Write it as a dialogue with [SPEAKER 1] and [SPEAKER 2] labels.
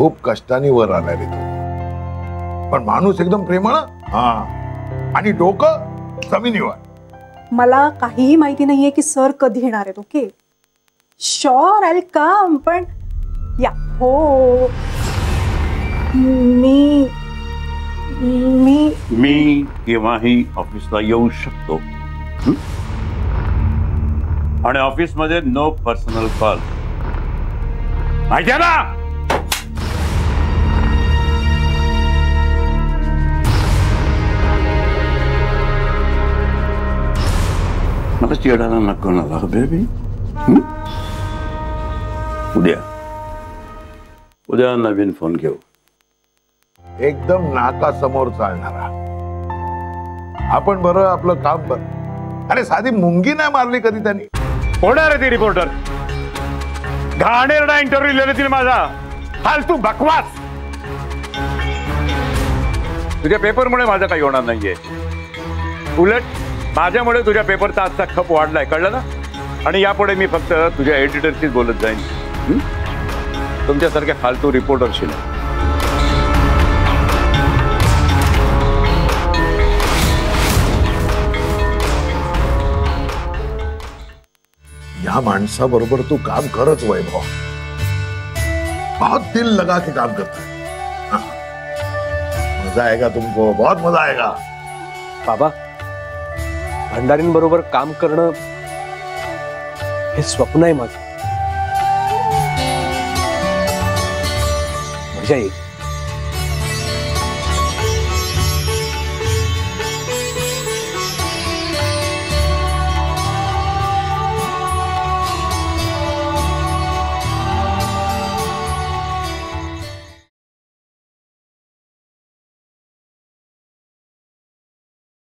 [SPEAKER 1] खूप कष्टाने वर आलाय रे तू, पण माणूस एकदम प्रेमळ हा, आणि डोकं जमिनीवर.
[SPEAKER 2] मला काहीही माहिती नाहीये की सर कधी येणार आहेत. Okay sure I will come, पण या हो मी मी
[SPEAKER 3] मी केव्हाही ऑफिसला येऊ शकतो, आणि ऑफिसमध्ये नो पर्सनल कॉल, माहिती आहे ना? मला चिडायला नको ना बेबी. उद्या नवीन फोन घेऊ,
[SPEAKER 1] एकदम नाका समोर चालणारा. आपण बरं आपलं काम कर. अरे साधी मुंगी नाही मारली कधी त्यांनी.
[SPEAKER 3] कोण आहे रे ती रिपोर्टर? घाणेरडा इंटरव्ह्यू लिहिला तिने माझा, फालतू बकवास. तुझ्या पेपरमुळे माझं काही होणार नाहीये, उलट माझ्यामुळे तुझ्या पेपरचा आजचा खप वाढलाय, कळलं ना? आणि यापुढे मी फक्त तुझ्या एडिटरशीच बोलत जाईन, तुमच्यासारख्या फालतू रिपोर्टरशी नाही.
[SPEAKER 1] या माणसाबरोबर तू काम करच वैभव, बहुत दिल लगा के काम करता है. मजा आएगा तुमको, बहुत मजा आएगा.
[SPEAKER 4] बाबा, भंडारींबरोबर काम करणं हे स्वप्न आहे माझं. मजा येईल.